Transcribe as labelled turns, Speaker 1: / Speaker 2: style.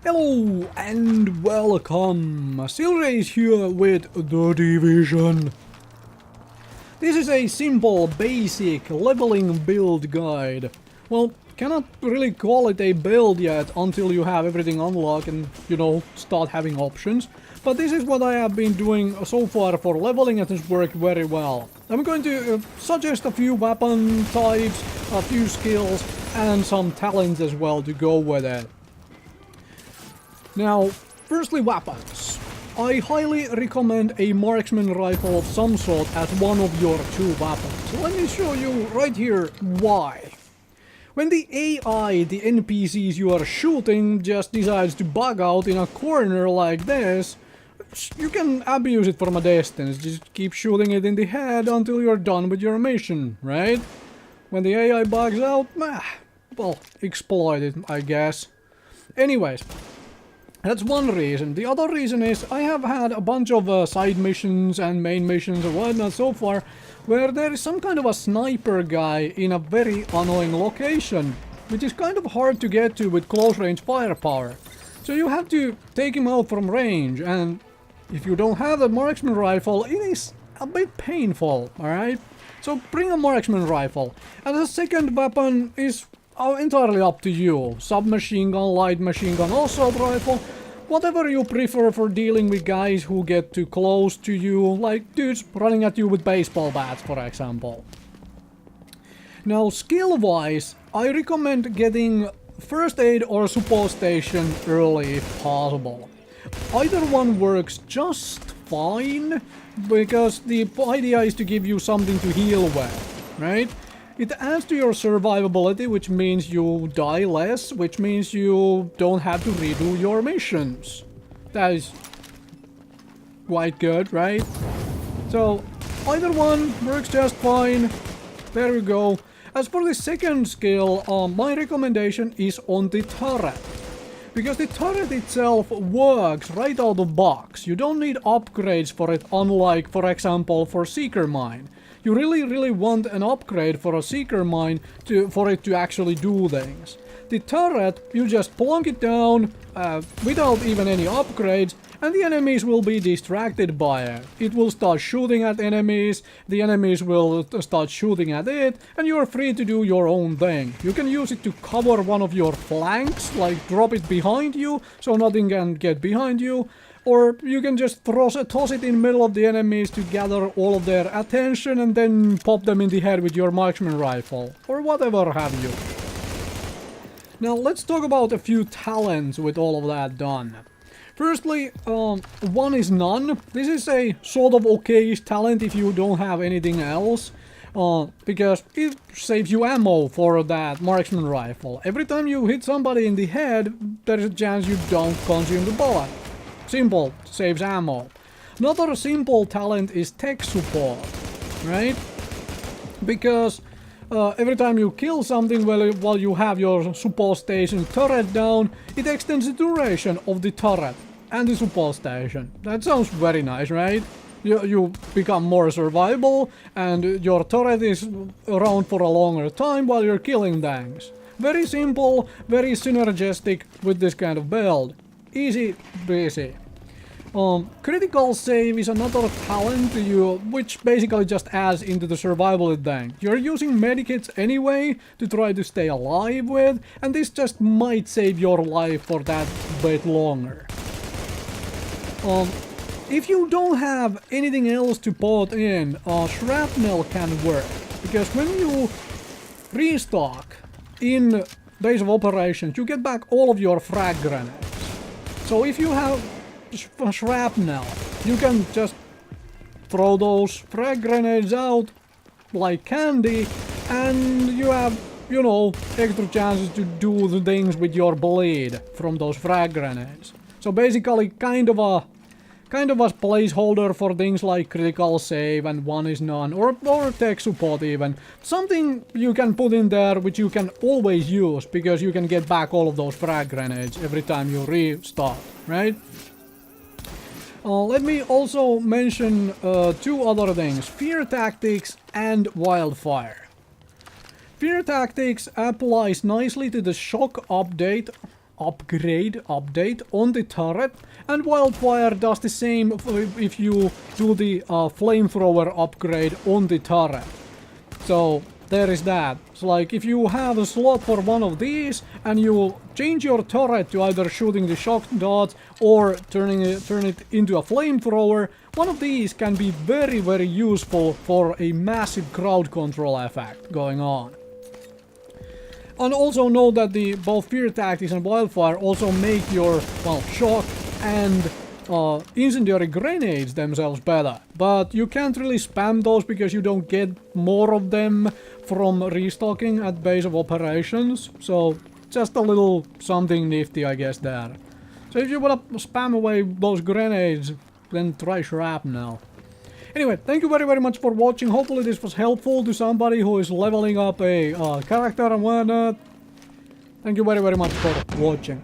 Speaker 1: Hello and welcome! Silrace here with The Division. This is a simple, basic leveling build guide. Well, cannot really call it a build yet until you have everything unlocked and, start having options. But this is what I have been doing so far for leveling, and it's worked very well. I'm going to suggest a few weapon types, a few skills, and some talents as well to go with it. Now, firstly, weapons. I highly recommend a marksman rifle of some sort as one of your two weapons. Let me show you right here why. When the AI, the NPCs you are shooting, just decides to bug out in a corner like this, you can abuse it from a distance. Just keep shooting it in the head until you're done with your mission, right? When the AI bugs out, well, exploit it, I guess. Anyways. That's one reason. The other reason is I have had a bunch of side missions and main missions and whatnot so far where there is some kind of a sniper guy in a very annoying location, which is kind of hard to get to with close range firepower. So you have to take him out from range, and if you don't have a marksman rifle, it is a bit painful, alright? So bring a marksman rifle. And the second weapon is entirely up to you. Submachine gun, light machine gun, assault rifle, whatever you prefer for dealing with guys who get too close to you, like dudes running at you with baseball bats, for example. Now, skill-wise, I recommend getting first aid or support station early if possible. Either one works just fine, because the idea is to give you something to heal with, right? It adds to your survivability, which means you die less, which means you don't have to redo your missions. That is quite good, right? So, either one works just fine. There we go. As for the second skill, my recommendation is on the turret. Because the turret itself works right out of the box. You don't need upgrades for it, unlike, for example, for Seeker Mine. You really want an upgrade for a Seeker Mine for it to actually do things. The turret, you just plunk it down without even any upgrades, and the enemies will be distracted by it. It will start shooting at enemies, the enemies will start shooting at it, and you're free to do your own thing. You can use it to cover one of your flanks, like drop it behind you, so nothing can get behind you. Or you can just toss it in the middle of the enemies to gather all of their attention and then pop them in the head with your marksman rifle. Or whatever have you. Now let's talk about a few talents with all of that done. Firstly, one is none. This is a sort of okayish talent if you don't have anything else. Because it saves you ammo for that marksman rifle. Every time you hit somebody in the head, there is a chance you don't consume the bullet. Simple, saves ammo. Another simple talent is tech support, right? Because every time you kill something while you have your support station turret down, it extends the duration of the turret and the support station. That sounds very nice, right? You become more survivable and your turret is around for a longer time while you're killing things. Very simple, very synergistic with this kind of build. Easy breezy. Critical save is another talent to you, which basically just adds into the survivability thing. You're using medikits anyway to try to stay alive with, and this just might save your life for that bit longer. If you don't have anything else to put in, shrapnel can work, because when you restock in base of operations, you get back all of your frag grenades. So if you have shrapnel, you can just throw those frag grenades out like candy, and you have, extra chances to do the things with your bleed from those frag grenades. So basically kind of a placeholder for things like critical save and one is none, or tech support even. Something you can put in there which you can always use, because you can get back all of those frag grenades every time you restart, right? Let me also mention two other things, Fear Tactics and Wildfire. Fear Tactics applies nicely to the shock update upgrade, update on the turret, and Wildfire does the same if you do the flamethrower upgrade on the turret. So there is that. So like if you have a slot for one of these and you change your turret to either shooting the shock dart or turn it into a flamethrower, one of these can be very, very useful for a massive crowd control effect going on. And also know that both Fear Tactics and Wildfire also make your, well, shock and incendiary grenades themselves better. But you can't really spam those because you don't get more of them from restocking at base of operations. So just a little something nifty, I guess, there. So if you wanna spam away those grenades, then try shrapnel. Anyway, thank you very, very much for watching. Hopefully this was helpful to somebody who is leveling up a character and whatnot. Thank you very, very much for watching.